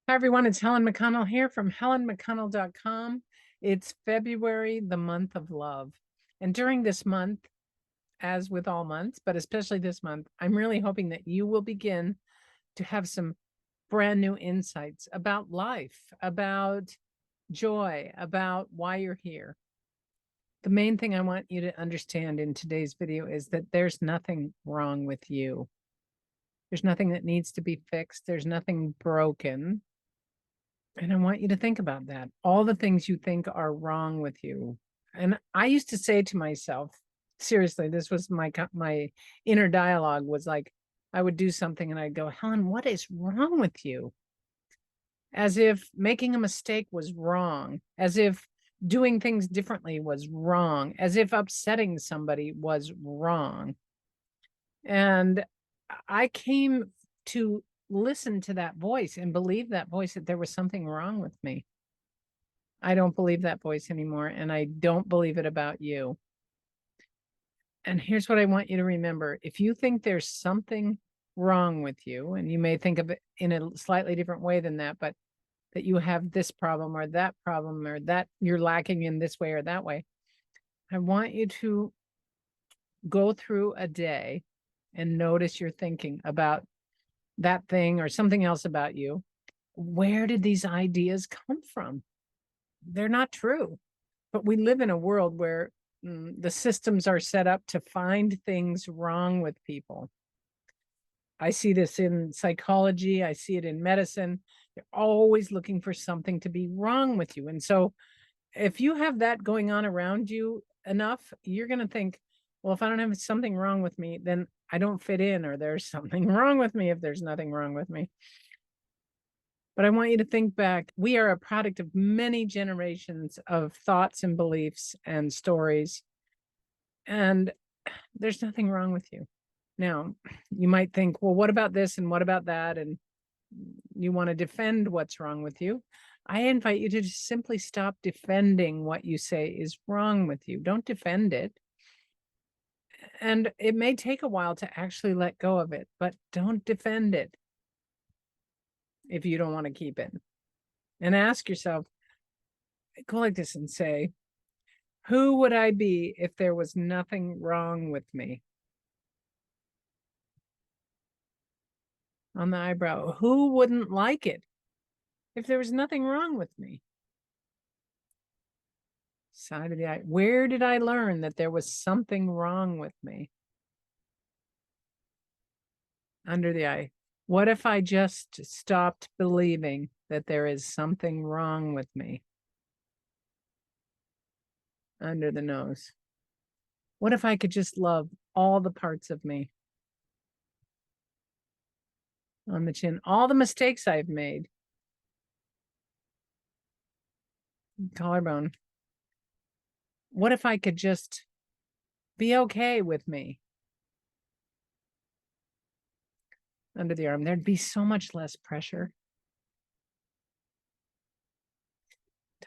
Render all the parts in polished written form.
Hi, everyone. It's Helen McConnell here from helenmcconnell.com. It's February, the month of love. And during this month, as with all months, but especially this month, I'm really hoping that you will begin to have some brand new insights about life, about joy, about why you're here. The main thing I want you to understand in today's video is that there's nothing wrong with you. There's nothing that needs to be fixed. There's nothing broken. And I want you to think about that. All the things you think are wrong with you. And I used to say to myself, seriously, this was my inner dialogue was like, I would do something and I'd go, Helen, what is wrong with you? As if making a mistake was wrong, as if doing things differently was wrong, as if upsetting somebody was wrong. And I came to listen to that voice and believe that voice that there was something wrong with me. I don't believe that voice anymore, and I don't believe it about you. And here's what I want you to remember. If you think there's something wrong with you, and you may think of it in a slightly different way than that, but that you have this problem or that you're lacking in this way or that way, I want you to go through a day and notice your thinking about that thing or something else about you. Where did these ideas come from? They're not true. But we live in a world where the systems are set up to find things wrong with people. I see this in psychology. I see it in medicine. They're always looking for something to be wrong with you. And so if you have that going on around you enough, you're going to think, well, if I don't have something wrong with me, then I don't fit in, or there's something wrong with me if there's nothing wrong with me. But I want you to think back. We are a product of many generations of thoughts and beliefs and stories. And there's nothing wrong with you. Now, you might think, well, what about this and what about that? And you want to defend what's wrong with you. I invite you to just simply stop defending what you say is wrong with you. Don't defend it. And it may take a while to actually let go of it, but don't defend it if you don't want to keep it. And ask yourself, go like this and say, who would I be if there was nothing wrong with me? On the eyebrow, who wouldn't like it if there was nothing wrong with me? Side of the eye. Where did I learn that there was something wrong with me? Under the eye. What if I just stopped believing that there is something wrong with me? Under the nose. What if I could just love all the parts of me? On the chin. All the mistakes I've made. Collarbone. What if I could just be okay with me? Under the arm. There'd be so much less pressure.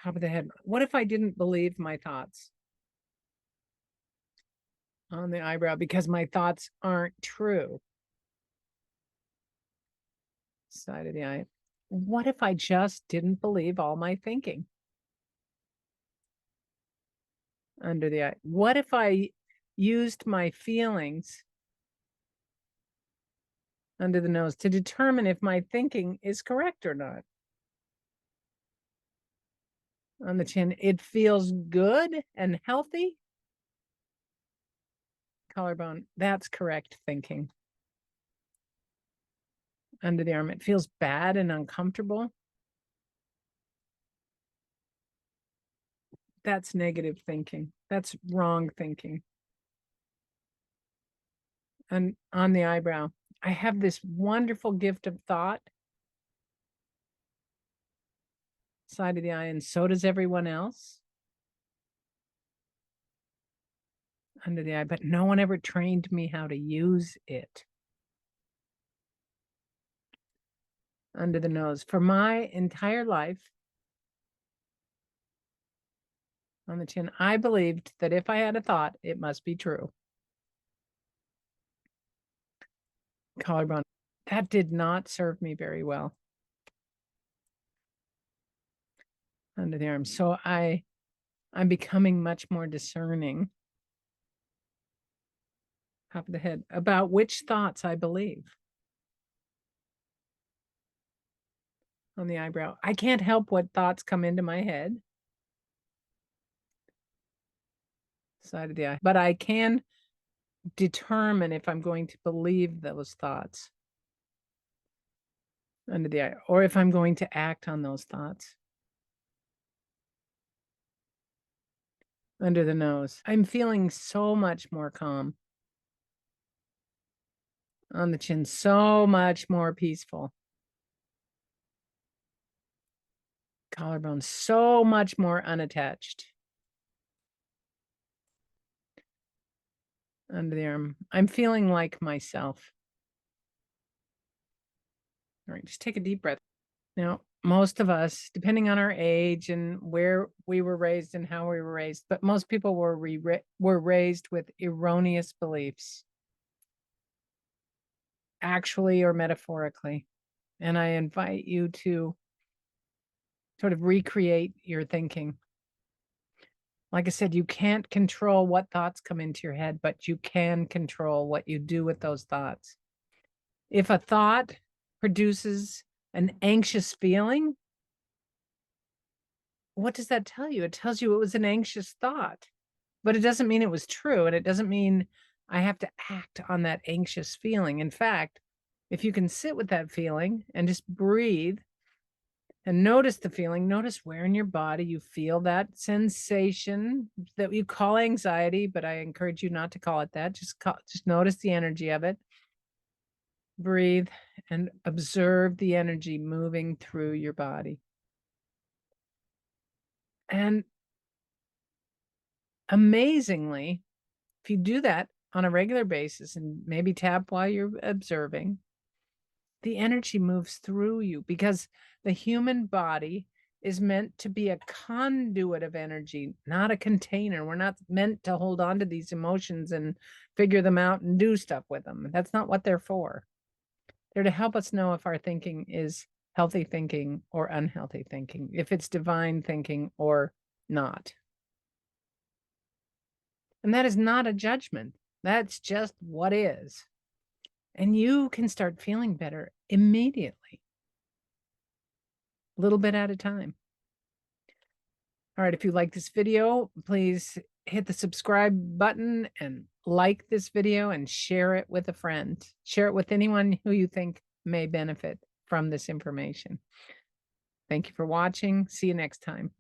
Top of the head. What if I didn't believe my thoughts? On the eyebrow, because my thoughts aren't true. Side of the eye. What if I just didn't believe all my thinking? Under the eye. What if I used my feelings under the nose to determine if my thinking is correct or not? On the chin. It feels good and healthy. Collarbone. That's correct thinking. Under the arm. It feels bad and uncomfortable. That's negative thinking. That's wrong thinking. And on the eyebrow, I have this wonderful gift of thought. Side of the eye, and so does everyone else. Under the eye, but no one ever trained me how to use it. Under the nose. For my entire life, on the chin, I believed that if I had a thought, it must be true. Collarbone. That did not serve me very well. under the arm. So I'm becoming much more discerning, top of the head, about which thoughts I believe. On the eyebrow. I can't help what thoughts come into my head. Side of the eye. But I can determine if I'm going to believe those thoughts under the eye, or if I'm going to act on those thoughts. Under the nose. I'm feeling so much more calm. On the chin, so much more peaceful. Collarbone, so much more unattached. Under the arm, I'm feeling like myself. All right, just take a deep breath. Now, most of us, depending on our age and where we were raised and how we were raised, but most people were raised with erroneous beliefs, actually or metaphorically. And I invite you to sort of recreate your thinking. Like I said, you can't control what thoughts come into your head, but you can control what you do with those thoughts. If a thought produces an anxious feeling, what does that tell you? It tells you it was an anxious thought, but it doesn't mean it was true. And it doesn't mean I have to act on that anxious feeling. In fact, if you can sit with that feeling and just breathe and notice the feeling, notice where in your body you feel that sensation that you call anxiety, but I encourage you not to call it that. Just notice the energy of it. Breathe and observe the energy moving through your body. And amazingly, if you do that on a regular basis and maybe tap while you're observing, the energy moves through you, because the human body is meant to be a conduit of energy, not a container. We're not meant to hold on to these emotions and figure them out and do stuff with them. That's not what they're for. They're to help us know if our thinking is healthy thinking or unhealthy thinking, if it's divine thinking or not. And that is not a judgment. That's just what is. And you can start feeling better immediately, a little bit at a time. All right, if you like this video, please hit the subscribe button and like this video and share it with a friend. Share it with anyone who you think may benefit from this information. Thank you for watching. See you next time.